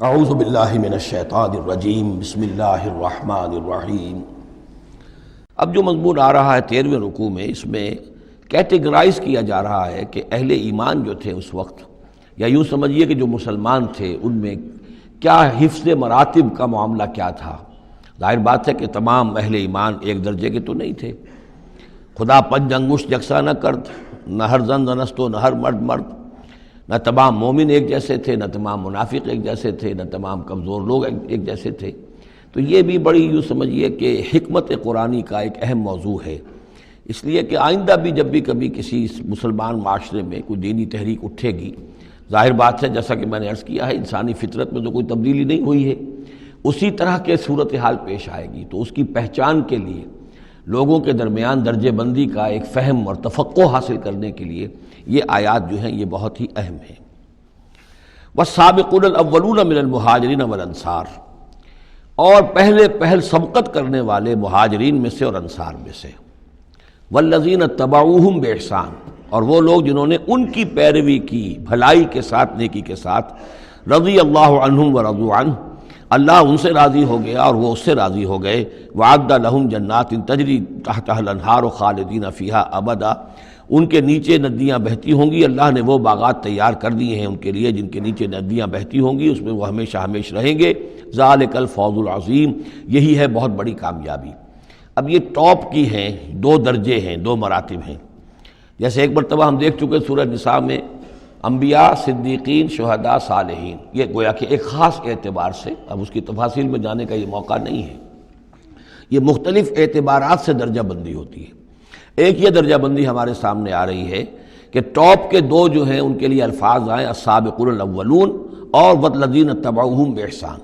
اعوذ باللہ من الشیطان الرجیم بسم اللہ الرحمن الرحیم۔ اب جو مضمون آ رہا ہے 13ویں رکوع میں، اس میں کیٹیگرائز کیا جا رہا ہے کہ اہل ایمان جو تھے اس وقت، یا یوں سمجھیے کہ جو مسلمان تھے، ان میں کیا حفظ مراتب کا معاملہ کیا تھا۔ ظاہر بات ہے کہ تمام اہل ایمان ایک درجے کے تو نہیں تھے۔ خدا پنج انگشت یکساں نہ کرد، نہ ہر زن زنست و نہ ہر مرد مرد، نہ تمام مومن ایک جیسے تھے، نہ تمام منافق ایک جیسے تھے، نہ تمام کمزور لوگ ایک جیسے تھے۔ تو یہ بھی بڑی یوں سمجھیے کہ حکمت قرآنی کا ایک اہم موضوع ہے، اس لیے کہ آئندہ بھی جب بھی کبھی کسی مسلمان معاشرے میں کوئی دینی تحریک اٹھے گی، ظاہر بات ہے جیسا کہ میں نے عرض کیا ہے انسانی فطرت میں تو کوئی تبدیلی نہیں ہوئی ہے، اسی طرح کے صورتحال پیش آئے گی، تو اس کی پہچان کے لیے لوگوں کے درمیان درجہ بندی کا ایک فہم اور تفقع حاصل کرنے کے لیے یہ آیات جو ہیں یہ بہت ہی اہم ہیں۔ والسابقون الاولون من المہاجرین والانصار، اور پہل سبقت کرنے والے مہاجرین میں سے اور انصار میں سے، والذین اتبعوہم بإحسان، اور وہ لوگ جنہوں نے ان کی پیروی کی بھلائی کے ساتھ، نیکی کے ساتھ، رضی اللہ عنہم ورضوا عنہ، اللہ ان سے راضی ہو گیا اور وہ اس سے راضی ہو گئے، وعد لہم جنات تجری تحتها الانہار خالدین فیہا ابدا، ان کے نیچے ندیاں بہتی ہوں گی، اللہ نے وہ باغات تیار کر دیے ہیں ان کے لیے جن کے نیچے ندیاں بہتی ہوں گی، اس میں وہ ہمیشہ ہمیشہ رہیں گے، ذالک الفوز العظیم، یہی ہے بہت بڑی کامیابی۔ اب یہ ٹاپ کی ہیں، دو درجے ہیں، دو مراتب ہیں۔ جیسے ایک مرتبہ ہم دیکھ چکے سورہ نساء میں انبیاء، صدیقین، شہداء، صالحین، یہ گویا کہ ایک خاص اعتبار سے، اب اس کی تفاصیل میں جانے کا یہ موقع نہیں ہے، یہ مختلف اعتبارات سے درجہ بندی ہوتی ہے۔ ایک یہ درجہ بندی ہمارے سامنے آ رہی ہے کہ ٹاپ کے دو جو ہیں ان کے لیے الفاظ آئیں السابقون الاولون اور والذین اتبعوہم بإحسان،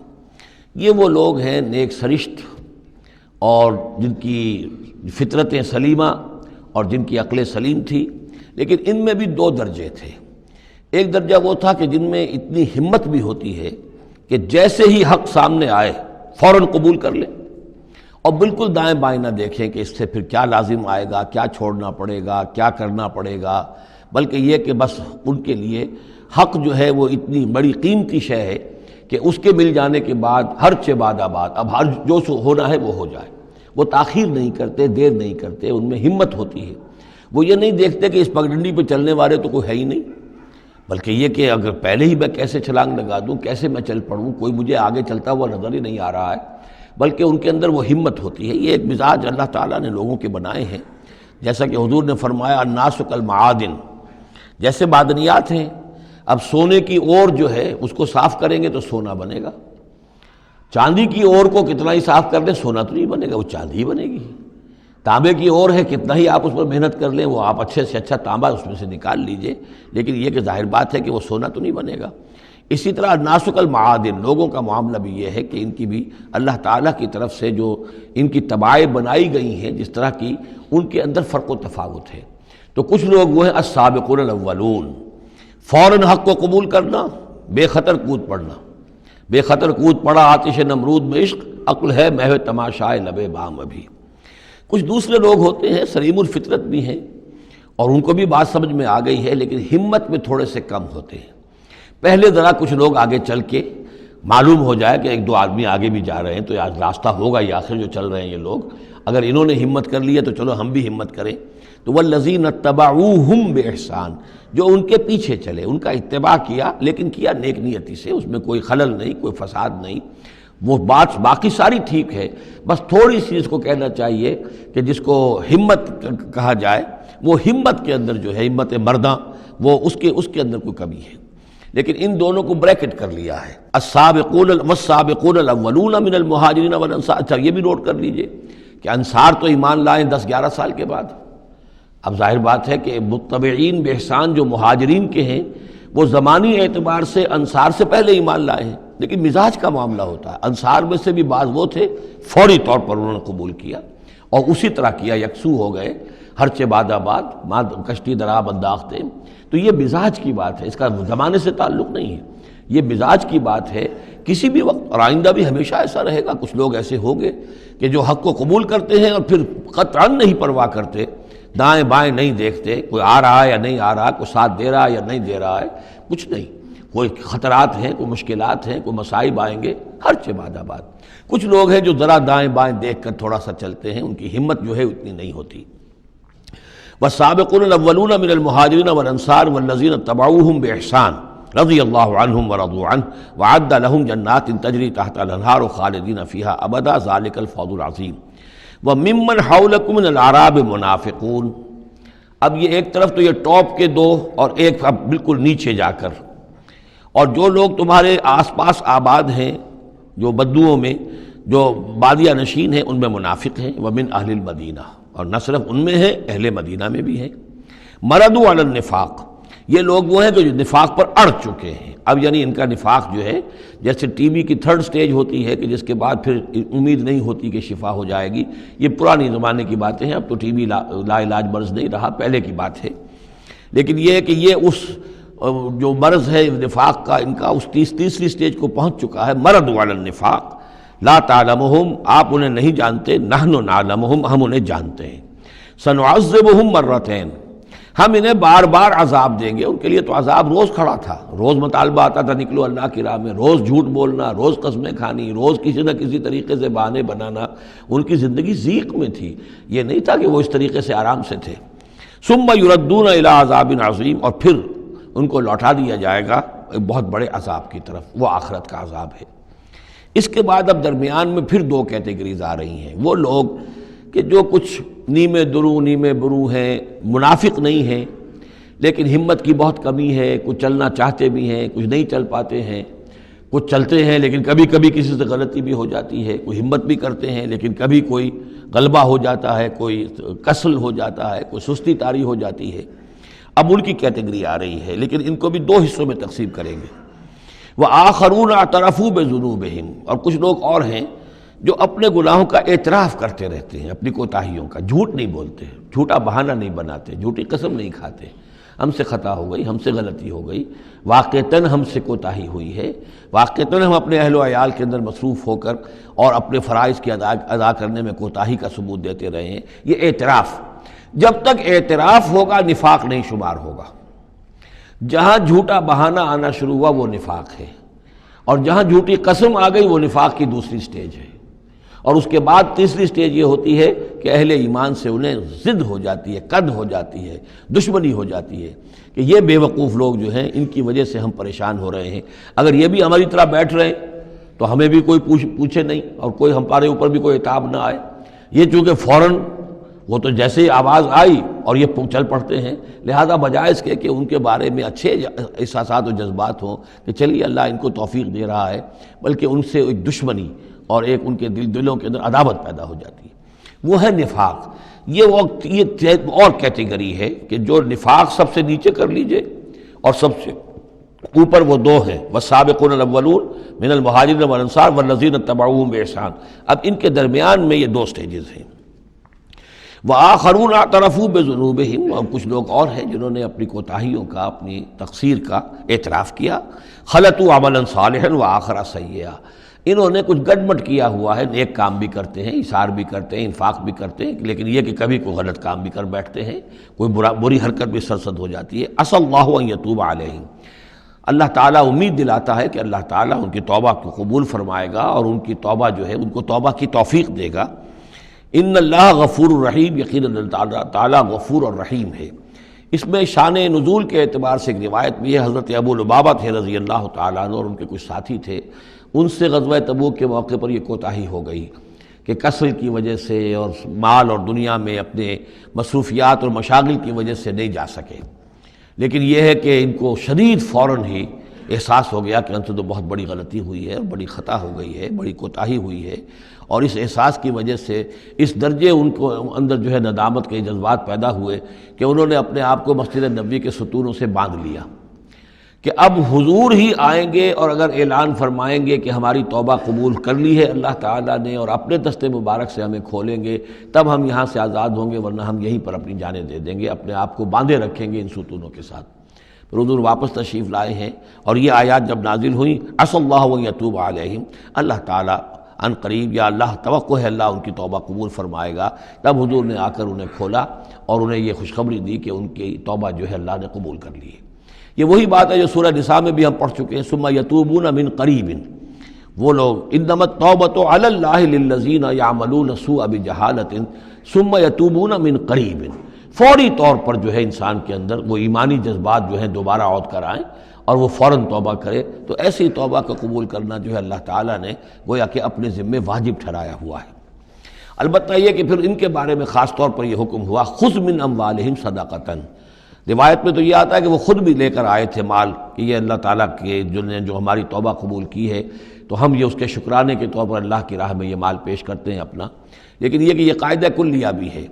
یہ وہ لوگ ہیں نیک سرشت اور جن کی فطرتیں سلیمہ اور جن کی عقل سلیم تھی، لیکن ان میں بھی دو درجے تھے۔ ایک درجہ وہ تھا کہ جن میں اتنی ہمت بھی ہوتی ہے کہ جیسے ہی حق سامنے آئے فوراً قبول کر لیں، اور بالکل دائیں بائیں نہ دیکھیں کہ اس سے پھر کیا لازم آئے گا، کیا چھوڑنا پڑے گا، کیا کرنا پڑے گا، بلکہ یہ کہ بس ان کے لیے حق جو ہے وہ اتنی بڑی قیمتی شے ہے کہ اس کے مل جانے کے بعد ہر چہ بعد آباد، اب ہر جو ہونا ہے وہ ہو جائے، وہ تاخیر نہیں کرتے، دیر نہیں کرتے، ان میں ہمت ہوتی ہے۔ وہ یہ نہیں دیکھتے کہ اس پگڈنڈی پہ چلنے والے تو کوئی ہے ہی نہیں، بلکہ یہ کہ اگر پہلے ہی میں کیسے چھلانگ لگا دوں، کیسے میں چل پڑوں، کوئی مجھے آگے چلتا ہوا نظر ہی نہیں آ رہا ہے، بلکہ ان کے اندر وہ ہمت ہوتی ہے۔ یہ ایک مزاج اللہ تعالیٰ نے لوگوں کے بنائے ہیں، جیسا کہ حضور نے فرمایا الناس کالمعادن، جیسے معدنیات ہیں۔ اب سونے کی اور جو ہے اس کو صاف کریں گے تو سونا بنے گا، چاندی کی اور کو کتنا ہی صاف کر لیں سونا تو نہیں بنے گا، وہ چاندی ہی بنے گی۔ تانبے کی اور ہے، کتنا ہی آپ اس پر محنت کر لیں وہ آپ اچھے سے اچھا تانبا اس میں سے نکال لیجئے، لیکن یہ کہ ظاہر بات ہے کہ وہ سونا تو نہیں بنے گا۔ اسی طرح الناس کالمعادن، لوگوں کا معاملہ بھی یہ ہے کہ ان کی بھی اللہ تعالیٰ کی طرف سے جو ان کی طبائع بنائی گئی ہیں جس طرح کی، ان کے اندر فرق و تفاوت ہے۔ تو کچھ لوگ وہ ہیں السابقون الاولون، فوراً حق کو قبول کرنا، بے خطر کود پڑنا، بے خطر کود پڑا آتش نمرود میں عشق، عقل ہے محو تماشائے لب بام ابھی۔ کچھ دوسرے لوگ ہوتے ہیں سلیم الفطرت بھی ہیں اور ان کو بھی بات سمجھ میں آ گئی ہے، لیکن ہمت میں تھوڑے سے کم ہوتے ہیں۔ پہلے ذرا کچھ لوگ آگے چل کے معلوم ہو جائے کہ ایک دو آدمی آگے بھی جا رہے ہیں تو آج راستہ ہوگا ہی، آخر جو چل رہے ہیں یہ لوگ، اگر انہوں نے ہمت کر لی ہے تو چلو ہم بھی ہمت کریں۔ تو والذین اتبعوہم بإحسان، جو ان کے پیچھے چلے، ان کا اتباع کیا، لیکن کیا نیک نیتی سے، اس میں کوئی خلل نہیں، کوئی فساد نہیں، وہ بات باقی ساری ٹھیک ہے، بس تھوڑی سی اس کو کہنا چاہیے کہ جس کو ہمت کہا جائے، وہ ہمت کے اندر جو ہے ہمت مرداں، وہ اس کے اندر کوئی کمی ہے۔ لیکن ان دونوں کو بریکٹ کر لیا ہے، السابقون والسابقون الاولون من المہاجرین والانصار۔ اچھا یہ بھی نوٹ کر لیجئے کہ انصار تو ایمان لائیں 10-11 سال کے بعد۔ اب ظاہر بات ہے کہ متبعین بإحسان جو مہاجرین کے ہیں وہ زمانی اعتبار سے انصار سے پہلے ایمان لائے ہیں، لیکن مزاج کا معاملہ ہوتا ہے۔ انصار میں سے بھی بعض وہ تھے فوری طور پر انہوں نے قبول کیا اور اسی طرح کیا، یکسو ہو گئے، ہر چہ بعد آباد کشتی درآب انداختے۔ تو یہ مزاج کی بات ہے، اس کا زمانے سے تعلق نہیں ہے، یہ مزاج کی بات ہے۔ کسی بھی وقت اور آئندہ بھی ہمیشہ ایسا رہے گا، کچھ لوگ ایسے ہوں گے کہ جو حق کو قبول کرتے ہیں اور پھر قطعاً نہیں پرواہ کرتے، دائیں بائیں نہیں دیکھتے، کوئی آ رہا ہے یا نہیں آ رہا، کوئی ساتھ دے رہا ہے یا نہیں دے رہا ہے، کچھ نہیں، کوئی خطرات ہیں، کوئی مشکلات ہیں، کوئی مصائب آئیں گے، ہر چیز بعد آباد۔ کچھ لوگ ہیں جو ذرا دائیں بائیں دیکھ کر تھوڑا سا چلتے ہیں، ان کی ہمت جو ہے اتنی نہیں ہوتی۔ والسابقون الاولون من المہاجرین والانصار والذین اتبعوہم باحسان رضی اللہ عنہم ورضوا عنہ وعد لہم جنات تجری تحت الانہار خالدین فیہا ابدا ذلک الفوز العظیم وممن حولکم من الاعراب منافقون۔ اب یہ ایک طرف تو یہ ٹاپ کے دو، اور ایک اب بالکل نیچے جا کر، اور جو لوگ تمہارے آس پاس آباد ہیں، جو بدوؤں میں، جو بادیہ نشین ہیں، ان میں منافق ہیں۔ ومن اہل المدینہ، اور نہ صرف ان میں ہیں، اہل مدینہ میں بھی ہیں۔ مردوا علی النفاق، یہ لوگ وہ ہیں جو نفاق پر اڑ چکے ہیں۔ اب یعنی ان کا نفاق جو ہے جیسے ٹی بی کی تھرڈ سٹیج ہوتی ہے کہ جس کے بعد پھر امید نہیں ہوتی کہ شفا ہو جائے گی، یہ پرانی زمانے کی باتیں ہیں، اب تو ٹی بی لا علاج مرض نہیں رہا، پہلے کی بات ہے۔ لیکن یہ ہے کہ یہ اس جو مرض ہے نفاق کا، ان کا اس تیسری سٹیج کو پہنچ چکا ہے۔ مردوا علی النفاق لا تعلمہم، آپ انہیں نہیں جانتے، نحن نعلمہم، ہم انہیں جانتے ہیں۔ سنعذبہم مرتین، ہم انہیں بار بار عذاب دیں گے۔ ان کے لیے تو عذاب روز کھڑا تھا، روز مطالبہ آتا تھا نکلو اللہ کی راہ میں، روز جھوٹ بولنا، روز قسمیں کھانی، روز کسی نہ کسی طریقے سے بہانے بنانا۔ ان کی زندگی ضیق میں تھی، یہ نہیں تھا کہ وہ اس طریقے سے آرام سے تھے۔ ثم یردون الی عذاب عظیم، اور پھر ان کو لوٹا دیا جائے گا ایک بہت بڑے عذاب کی طرف، وہ آخرت کا عذاب ہے۔ اس کے بعد اب درمیان میں پھر دو کیٹیگریز آ رہی ہیں، وہ لوگ کہ جو کچھ نیمے درو نیمے برو ہیں، منافق نہیں ہیں لیکن ہمت کی بہت کمی ہے، کچھ چلنا چاہتے بھی ہیں، کچھ نہیں چل پاتے ہیں، کچھ چلتے ہیں لیکن کبھی کبھی کسی سے غلطی بھی ہو جاتی ہے، کوئی ہمت بھی کرتے ہیں لیکن کبھی کوئی غلبہ ہو جاتا ہے، کوئی کسل ہو جاتا ہے، کوئی سستی طاری ہو جاتی ہے۔ اب ان کی کیٹیگری آ رہی ہے، لیکن ان کو بھی دو حصوں میں تقسیم کریں گے۔ وآخرون اعترفوا بذنوبہم، اور کچھ لوگ اور ہیں جو اپنے گناہوں کا اعتراف کرتے رہتے ہیں، اپنی کوتاہیوں کا، جھوٹ نہیں بولتے، جھوٹا بہانہ نہیں بناتے، جھوٹی قسم نہیں کھاتے، ہم سے خطا ہو گئی، ہم سے غلطی ہو گئی، واقعتاً ہم سے کوتاہی ہوئی ہے، واقعتاً ہم اپنے اہل و عیال کے اندر مصروف ہو کر اور اپنے فرائض کی ادا کرنے میں کوتاہی کا ثبوت دیتے رہے ہیں۔ یہ اعتراف، جب تک اعتراف ہوگا نفاق نہیں شمار ہوگا۔ جہاں جھوٹا بہانہ آنا شروع ہوا وہ نفاق ہے، اور جہاں جھوٹی قسم آ گئی وہ نفاق کی دوسری سٹیج ہے۔ اور اس کے بعد تیسری سٹیج یہ ہوتی ہے کہ اہل ایمان سے انہیں ضد ہو جاتی ہے، قد ہو جاتی ہے، دشمنی ہو جاتی ہے کہ یہ بے وقوف لوگ جو ہیں ان کی وجہ سے ہم پریشان ہو رہے ہیں، اگر یہ بھی ہماری طرح بیٹھ رہے ہیں تو ہمیں بھی کوئی پوچھے نہیں اور کوئی ہمارے اوپر بھی کوئی عتاب نہ آئے۔ یہ چونکہ فوراً وہ تو جیسے ہی آواز آئی اور یہ چل پڑتے ہیں، لہذا بجائے اس کے کہ ان کے بارے میں اچھے احساسات و جذبات ہوں کہ چلیے اللہ ان کو توفیق دے رہا ہے، بلکہ ان سے ایک دشمنی اور ایک ان کے دلوں کے اندر عداوت پیدا ہو جاتی ہے، وہ ہے نفاق۔ یہ اور کیٹیگری ہے کہ جو نفاق سب سے نیچے کر لیجئے، اور سب سے اوپر وہ دو ہیں، والسابقون الاولون من المہاجرین والانصار والذین اتبعوہم باحسان۔ اب ان کے درمیان میں یہ دو سٹیجز ہیں۔ وآخرون اعترفوا بذنوبہم، اور کچھ لوگ اور ہیں جنہوں نے اپنی کوتاہیوں کا، اپنی تقصیر کا اعتراف کیا۔ خلطوا عملا صالحا وآخر سیئا، انہوں نے کچھ گڈمٹ کیا ہوا ہے، نیک کام بھی کرتے ہیں، اثار بھی کرتے ہیں، انفاق بھی کرتے ہیں، لیکن یہ کہ کبھی کوئی غلط کام بھی کر بیٹھتے ہیں، کوئی بری حرکت بھی سرزد ہو جاتی ہے۔ عسى اللہ ان یتوب علیہم، اللہ تعالیٰ امید دلاتا ہے کہ اللہ تعالیٰ ان کی توبہ کو قبول فرمائے گا اور ان کی توبہ جو ہے ان کو توبہ کی توفیق دے گا۔ ان اللہ غفور الرحیم، یقیناً اللہ تعالیٰ غفور اور رحیم ہے۔ اس میں شان نزول کے اعتبار سے ایک روایت بھی ہے، حضرت ابو لبابہ تھے رضی اللہ تعالیٰ عنہ اور ان کے کچھ ساتھی تھے، ان سے غزوہ تبوک کے موقع پر یہ کوتاہی ہو گئی کہ کسل کی وجہ سے اور مال اور دنیا میں اپنے مصروفیات اور مشاغل کی وجہ سے نہیں جا سکے، لیکن یہ ہے کہ ان کو شدید فوراً ہی احساس ہو گیا کہ ان سے تو بہت بڑی غلطی ہوئی ہے، بڑی خطا ہو گئی ہے، بڑی کوتاہی ہوئی ہے، اور اس احساس کی وجہ سے اس درجے ان کو اندر جو ہے ندامت کے جذبات پیدا ہوئے کہ انہوں نے اپنے آپ کو مسجد نبوی کے ستونوں سے باندھ لیا کہ اب حضور ہی آئیں گے اور اگر اعلان فرمائیں گے کہ ہماری توبہ قبول کر لی ہے اللہ تعالیٰ نے اور اپنے دست مبارک سے ہمیں کھولیں گے، تب ہم یہاں سے آزاد ہوں گے، ورنہ ہم یہیں پر اپنی جانیں دے دیں گے، اپنے آپ کو باندھے رکھیں گے ان ستونوں کے ساتھ۔ پھر حضور واپس تشریف لائے ہیں اور یہ آیات جب نازل ہوئیں، عسى اللہ ان یتوب علیہم، اللہ تعالیٰ ان قریب، یا اللہ توقع ہے اللہ ان کی توبہ قبول فرمائے گا، تب حضور نے آ کر انہیں کھولا اور انہیں یہ خوشخبری دی کہ ان کی توبہ جو ہے اللہ نے قبول کر لی ہے۔ یہ وہی بات ہے جو سورہ نساء میں بھی ہم پڑھ چکے ہیں، ثم یتوبون من قریب، وہ لوگ انما التوبۃ علی اللہ للذین یعملون السوء بجہالۃ ثم یتوبون من قریب، فوری طور پر جو ہے انسان کے اندر وہ ایمانی جذبات جو ہیں دوبارہ عود کر آئیں اور وہ فوراً توبہ کرے، تو ایسی توبہ کا قبول کرنا جو ہے اللہ تعالیٰ نے گویا کہ اپنے ذمے واجب ٹھہرایا ہوا ہے۔ البتہ یہ کہ پھر ان کے بارے میں خاص طور پر یہ حکم ہوا خذ من اموالہم صدقۃ، روایت میں تو یہ آتا ہے کہ وہ خود بھی لے کر آئے تھے مال، کہ یہ اللہ تعالیٰ کے جو ہماری توبہ قبول کی ہے تو ہم یہ اس کے شکرانے کے طور پر اللہ کی راہ میں یہ مال پیش کرتے ہیں اپنا، لیکن یہ کہ یہ قاعدہ کلیہ بھی ہے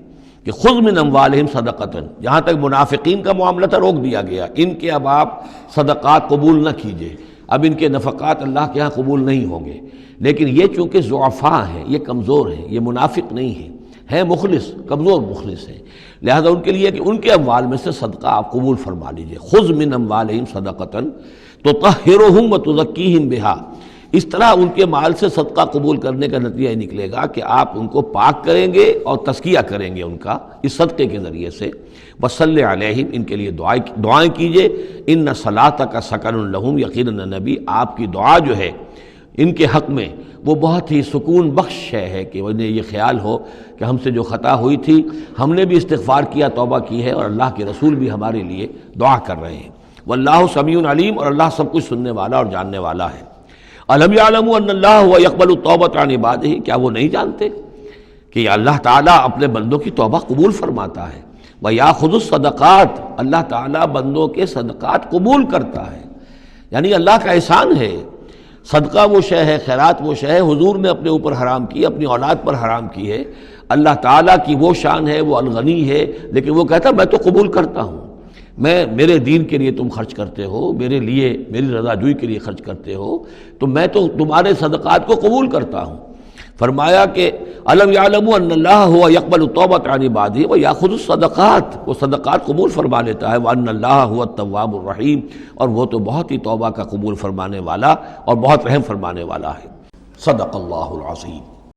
کہ خذ من اموالہم صدقۃ، جہاں تک منافقین کا معاملہ تھا روک دیا گیا، ان کے اب آپ صدقات قبول نہ کیجئے، اب ان کے نفقات اللہ کے ہاں قبول نہیں ہوں گے، لیکن یہ چونکہ ضعفاء ہیں، یہ کمزور ہیں، یہ منافق نہیں ہیں مخلص، کمزور مخلص ہیں، لہذا ان کے لیے کہ ان کے اموال میں سے صدقہ آپ قبول فرما لیجئے، خذ من اموالہم صدقۃ تطہرہم وتزکیہم بہا، اس طرح ان کے مال سے صدقہ قبول کرنے کا نتیجہ یہ نکلے گا کہ آپ ان کو پاک کریں گے اور تزکیہ کریں گے ان کا اس صدقے کے ذریعے سے، وصلی علیہم، ان کے لیے دعائیں کیجئے، ان صلاتک سکن لہم، یقیناً نبی آپ کی دعا جو ہے ان کے حق میں وہ بہت ہی سکون بخش ہے کہ انہیں یہ خیال ہو کہ ہم سے جو خطا ہوئی تھی ہم نے بھی استغفار کیا، توبہ کی ہے، اور اللہ کے رسول بھی ہمارے لیے دعا کر رہے ہیں، واللہ سمیع علیم، اور اللہ سب کچھ سننے والا اور جاننے والا ہے۔ الم یعلموا ان اللہ هو یقبل التوبۃ عن عبادہ، کیا وہ نہیں جانتے کہ اللہ تعالیٰ اپنے بندوں کی توبہ قبول فرماتا ہے، ویاخذ الصدقات، اللہ تعالیٰ بندوں کے صدقات قبول کرتا ہے، یعنی اللہ کا احسان ہے۔ صدقہ وہ شے ہے، خیرات وہ شے ہے حضور نے اپنے اوپر حرام کی، اپنی اولاد پر حرام کی ہے، اللہ تعالیٰ کی وہ شان ہے، وہ الغنی ہے، لیکن وہ کہتا میں تو قبول کرتا ہوں، میرے دین کے لیے تم خرچ کرتے ہو، میرے لیے میری رضا جوئی کے لیے خرچ کرتے ہو، تو میں تو تمہارے صدقات کو قبول کرتا ہوں۔ فرمایا کہ الم یعلموا ان اللہ هو یقبل التوبۃ عن عبادہ ویاخذ الصدقات، وہ صدقات قبول فرما لیتا ہے، وان اللہ هو التواب الرحیم، اور وہ تو بہت ہی توبہ کا قبول فرمانے والا اور بہت رحم فرمانے والا ہے۔ صدق اللہ العظیم۔